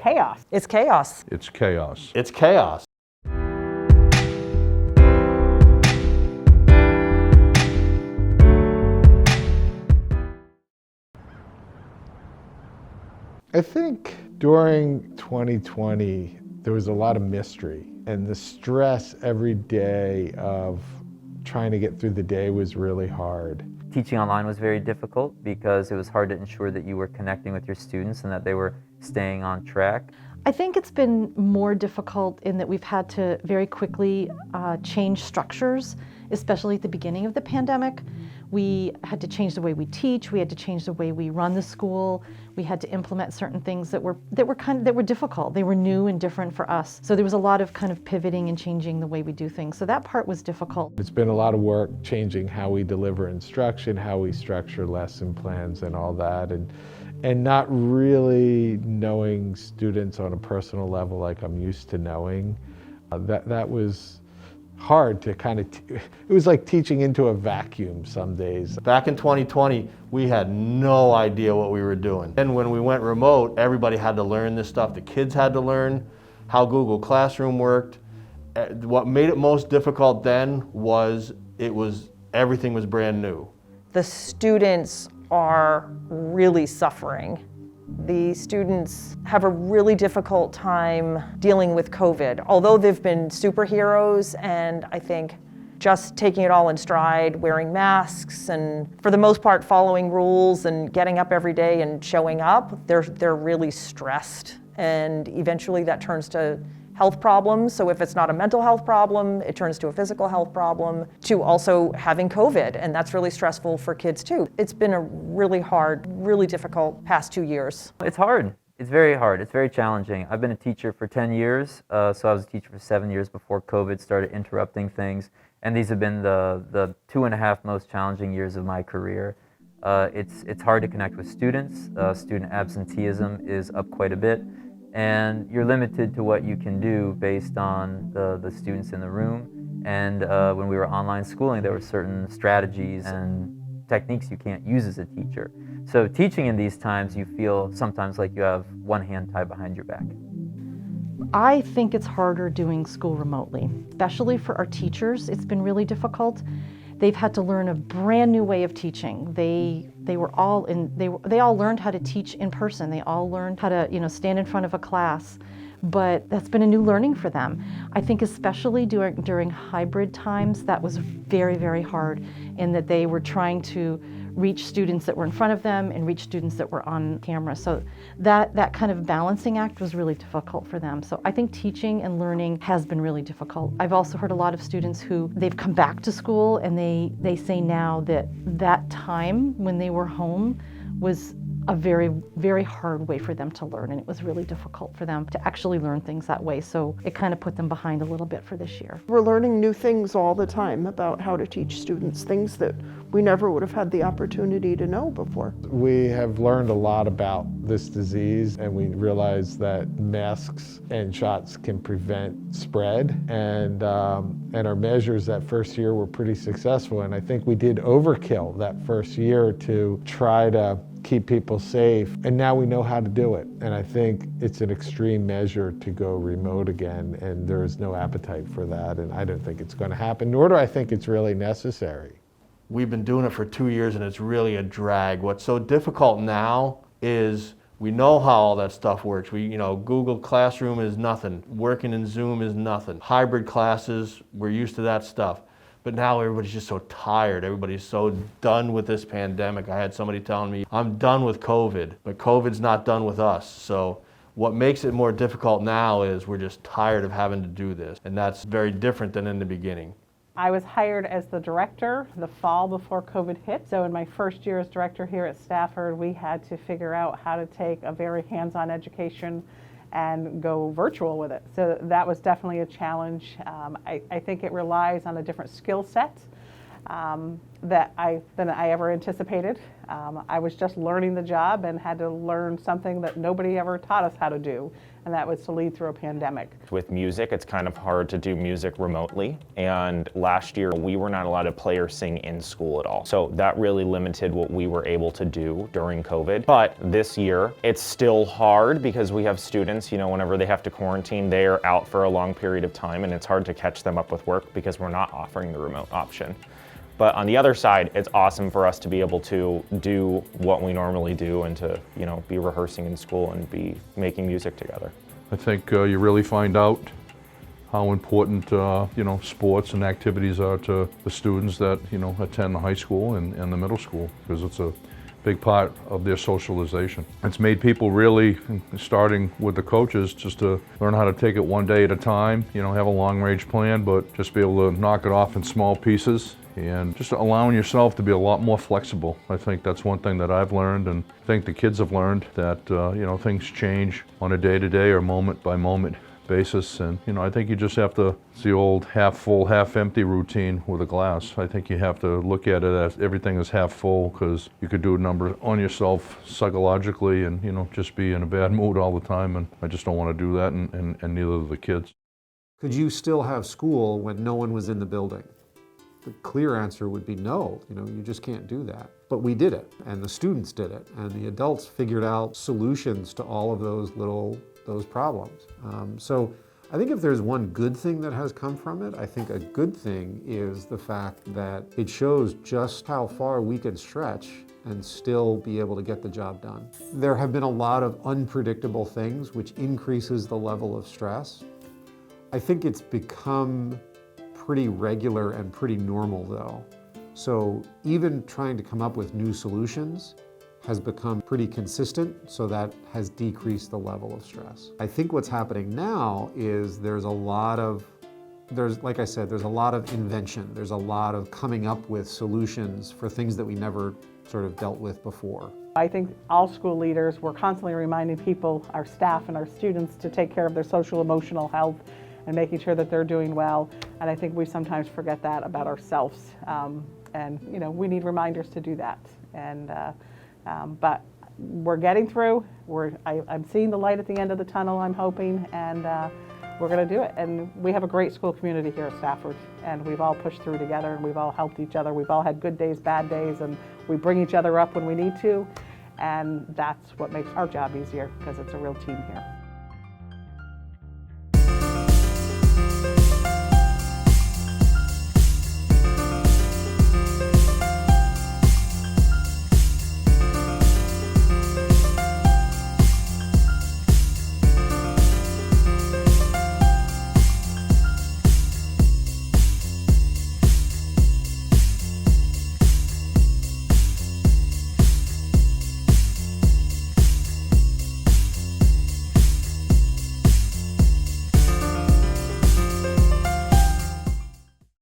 chaos. It's chaos. It's chaos. It's chaos. I think during 2020, there was a lot of mystery, and the stress every day of trying to get through the day was really hard. Teaching online was very difficult because it was hard to ensure that you were connecting with your students and that they were staying on track. I think it's been more difficult in that we've had to very quickly change structures, especially at the beginning of the pandemic. We had to change the way we teach, we had to change the way we run the school, we had to implement certain things that were difficult. They were new and different for us. So there was a lot of kind of pivoting and changing the way we do things. So that part was difficult. It's been a lot of work changing how we deliver instruction, how we structure lesson plans and all that, and not really knowing students on a personal level like I'm used to knowing. That was hard to it was like teaching into a vacuum some days. Back in 2020, we had no idea what we were doing. And when we went remote, everybody had to learn this stuff. The kids had to learn how Google Classroom worked. What made it most difficult then was everything was brand new. The students are really suffering. The students have a really difficult time dealing with COVID. Although they've been superheroes and I think just taking it all in stride, wearing masks and for the most part following rules and getting up every day and showing up, they're really stressed. And eventually that turns to health problems. So if it's not a mental health problem, it turns to a physical health problem, to also having COVID, and that's really stressful for kids too. It's been a really hard, really difficult past 2 years. It's hard. It's very hard. It's very challenging. I've been a teacher for 10 years, so I was a teacher for 7 years before COVID started interrupting things, and these have been the 2.5 most challenging years of my career. It's hard to connect with students. Student absenteeism is up quite a bit. And you're limited to what you can do based on the students in the room. And when we were online schooling, there were certain strategies and techniques you can't use as a teacher. So teaching in these times, you feel sometimes like you have one hand tied behind your back. I think it's harder doing school remotely, especially for our teachers. It's been really difficult. They've had to learn a brand new way of teaching. They all learned how to teach in person. They all learned how to, stand in front of a class. But that's been a new learning for them. I think especially during hybrid times, that was very, very hard in that they were trying to reach students that were in front of them and reach students that were on camera. So that kind of balancing act was really difficult for them. So I think teaching and learning has been really difficult. I've also heard a lot of students who they've come back to school and they say now that time when they were home was a very, very hard way for them to learn, and it was really difficult for them to actually learn things that way. So it kind of put them behind a little bit for this year. We're learning new things all the time about how to teach students, things that we never would have had the opportunity to know before. We have learned a lot about this disease, and we realize that masks and shots can prevent spread, and our measures that first year were pretty successful, and I think we did overkill that first year to try to keep people safe, and now we know how to do it. And I think it's an extreme measure to go remote again, and there is no appetite for that, and I don't think it's going to happen, nor do I think it's really necessary. We've been doing it for 2 years and it's really a drag. What's so difficult now is we know how all that stuff works. Google Classroom is nothing. Working in Zoom is nothing. Hybrid classes, we're used to that stuff. But now everybody's just so tired. Everybody's so done with this pandemic. I had somebody telling me, I'm done with COVID, but COVID's not done with us. So what makes it more difficult now is we're just tired of having to do this. And that's very different than in the beginning. I was hired as the director the fall before COVID hit. So in my first year as director here at Stafford, we had to figure out how to take a very hands-on education and go virtual with it. So that was definitely a challenge. I think it relies on a different skill set than I ever anticipated. I was just learning the job and had to learn something that nobody ever taught us how to do, and that was to lead through a pandemic. With music, it's kind of hard to do music remotely, and last year we were not allowed to play or sing in school at all. So that really limited what we were able to do during COVID. But this year, it's still hard because we have students, whenever they have to quarantine, they are out for a long period of time, and it's hard to catch them up with work because we're not offering the remote option. But on the other side, it's awesome for us to be able to do what we normally do and to, be rehearsing in school and be making music together. I think you really find out how important, sports and activities are to the students that, attend the high school and the middle school, because it's a big part of their socialization. It's made people really, starting with the coaches, just to learn how to take it one day at a time, have a long-range plan, but just be able to knock it off in small pieces and just allowing yourself to be a lot more flexible. I think that's one thing that I've learned, and I think the kids have learned, that things change on a day-to-day or moment-by-moment basis, and I think you just have to, it's the old half full, half empty routine with a glass. I think you have to look at it as everything is half full, because you could do a number on yourself psychologically and just be in a bad mood all the time, and I just don't want to do that, and neither do the kids. Could you still have school when no one was in the building? The clear answer would be no, you just can't do that. But we did it, and the students did it, and the adults figured out solutions to all of those problems. So I think if there's one good thing that has come from it, I think a good thing is the fact that it shows just how far we can stretch and still be able to get the job done. There have been a lot of unpredictable things, which increases the level of stress. I think it's become pretty regular and pretty normal though. So even trying to come up with new solutions has become pretty consistent, so that has decreased the level of stress. I think what's happening now is there's a lot of invention. There's a lot of coming up with solutions for things that we never sort of dealt with before. I think all school leaders, we're constantly reminding people, our staff and our students, to take care of their social emotional health and making sure that they're doing well. And I think we sometimes forget that about ourselves. And we need reminders to do that. And but we're getting through. I'm seeing the light at the end of the tunnel, I'm hoping, and we're going to do it. And we have a great school community here at Stafford, and we've all pushed through together, and we've all helped each other. We've all had good days, bad days, and we bring each other up when we need to. And that's what makes our job easier, because it's a real team here.